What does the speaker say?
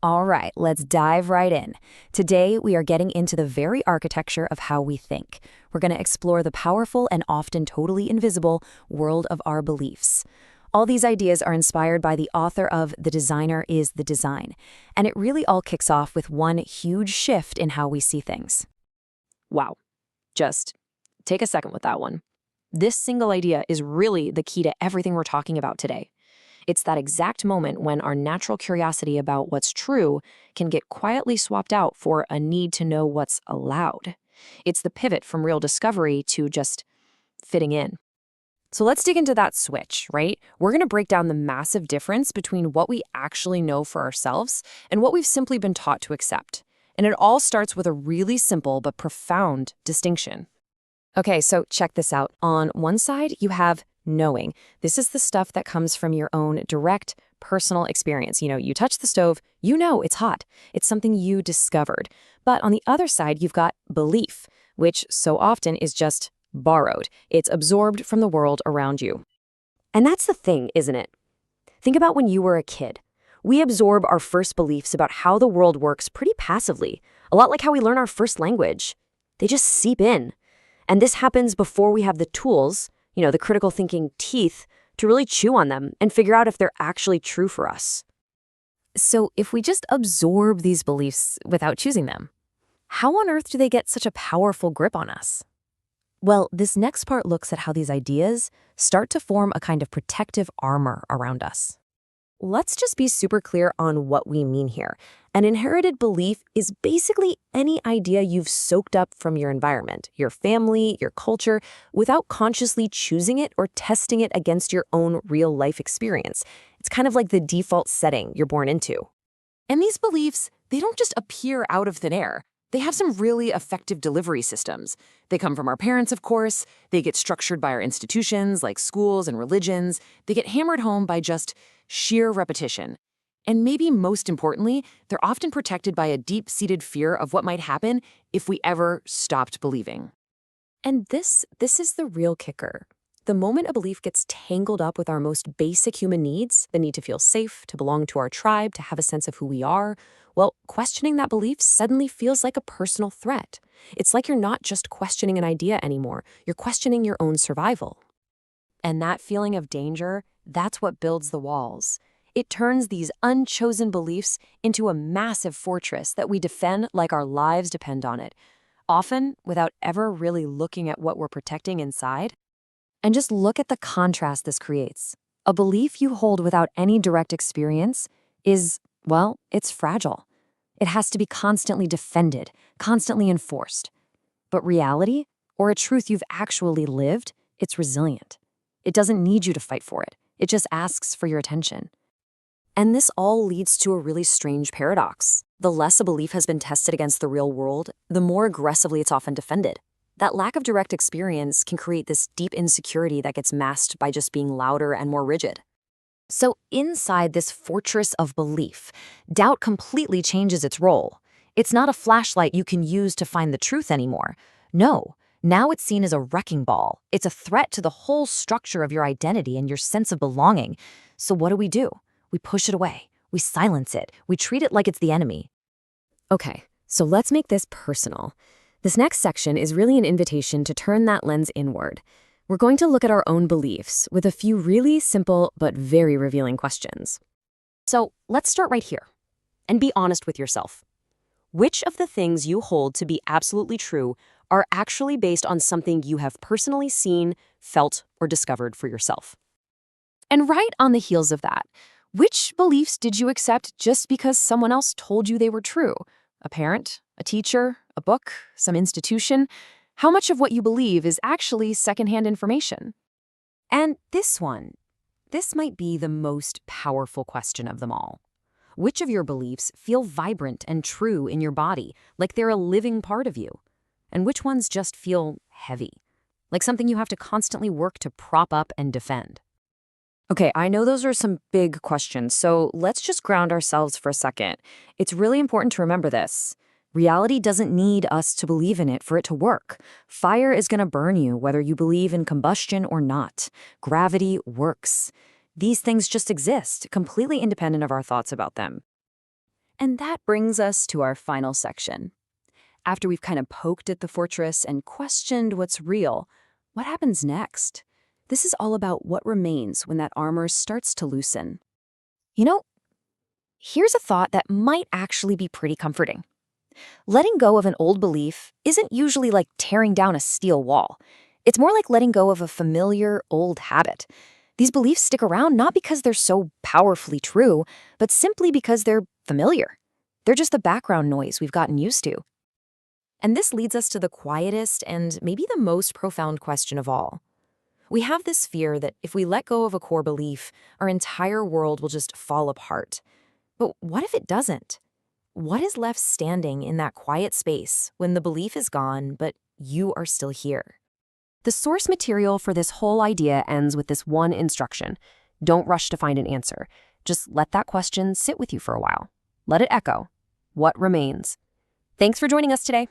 All right, let's dive right in. Today, we are getting into the very architecture of how we think. We're going to explore the powerful and often totally invisible world of our beliefs. All these ideas are inspired by the author of The Designer is the Design, and it really all kicks off with one huge shift in how we see things. Wow. Just take a second with that one. This single idea is really the key to everything we're talking about today. It's that exact moment when our natural curiosity about what's true can get quietly swapped out for a need to know what's allowed. It's the pivot from real discovery to just fitting in. So let's dig into that switch, right? We're going to break down the massive difference between what we actually know for ourselves and what we've simply been taught to accept. And it all starts with a really simple but profound distinction. Okay, so check this out. On one side, you have knowing. This is the stuff that comes from your own direct personal experience. You touch the stove, you know it's hot. It's something you discovered. But on the other side, you've got belief, which so often is just borrowed. It's absorbed from the world around you. And that's the thing, isn't it? Think about when you were a kid. We absorb our first beliefs about how the world works pretty passively, a lot like how we learn our first language. They just seep in. And this happens before we have the tools, the critical thinking teeth, to really chew on them and figure out if they're actually true for us. So if we just absorb these beliefs without choosing them, how on earth do they get such a powerful grip on us? Well, this next part looks at how these ideas start to form a kind of protective armor around us. Let's just be super clear on what we mean here. An inherited belief is basically any idea you've soaked up from your environment, your family, your culture, without consciously choosing it or testing it against your own real-life experience. It's kind of like the default setting you're born into. And these beliefs, they don't just appear out of thin air. They have some really effective delivery systems. They come from our parents, of course. They get structured by our institutions, like schools and religions. They get hammered home by just sheer repetition. And maybe most importantly, they're often protected by a deep-seated fear of what might happen if we ever stopped believing. And this is the real kicker. The moment a belief gets tangled up with our most basic human needs, the need to feel safe, to belong to our tribe, to have a sense of who we are, well, questioning that belief suddenly feels like a personal threat. It's like you're not just questioning an idea anymore, you're questioning your own survival. And that feeling of danger, that's what builds the walls. It turns these unchosen beliefs into a massive fortress that we defend like our lives depend on it, often without ever really looking at what we're protecting inside. And just look at the contrast this creates. A belief you hold without any direct experience is, well, it's fragile. It has to be constantly defended, constantly enforced. But reality, or a truth you've actually lived, it's resilient. It doesn't need you to fight for it. It just asks for your attention. And this all leads to a really strange paradox. The less a belief has been tested against the real world, the more aggressively it's often defended. That lack of direct experience can create this deep insecurity that gets masked by just being louder and more rigid. So inside this fortress of belief, doubt completely changes its role. It's not a flashlight you can use to find the truth anymore. No, now it's seen as a wrecking ball. It's a threat to the whole structure of your identity and your sense of belonging. So what do? We push it away. We silence it. We treat it like it's the enemy. Okay, so let's make this personal. This next section is really an invitation to turn that lens inward. We're going to look at our own beliefs with a few really simple but very revealing questions. So let's start right here and be honest with yourself. Which of the things you hold to be absolutely true are actually based on something you have personally seen, felt, or discovered for yourself? And right on the heels of that, which beliefs did you accept just because someone else told you they were true? A parent, a teacher, a book, some institution? How much of what you believe is actually secondhand information? And this might be the most powerful question of them all. Which of your beliefs feel vibrant and true in your body, like they're a living part of you? And which ones just feel heavy, like something you have to constantly work to prop up and defend? Okay, I know those are some big questions, so let's just ground ourselves for a second. It's really important to remember this. Reality doesn't need us to believe in it for it to work. Fire is going to burn you whether you believe in combustion or not. Gravity works. These things just exist, completely independent of our thoughts about them. And that brings us to our final section. After we've kind of poked at the fortress and questioned what's real, what happens next? This is all about what remains when that armor starts to loosen. You know, here's a thought that might actually be pretty comforting. Letting go of an old belief isn't usually like tearing down a steel wall. It's more like letting go of a familiar old habit. These beliefs stick around not because they're so powerfully true, but simply because they're familiar. They're just the background noise we've gotten used to. And this leads us to the quietest and maybe the most profound question of all. We have this fear that if we let go of a core belief, our entire world will just fall apart. But what if it doesn't? What is left standing in that quiet space when the belief is gone, but you are still here? The source material for this whole idea ends with this one instruction. Don't rush to find an answer. Just let that question sit with you for a while. Let it echo. What remains? Thanks for joining us today.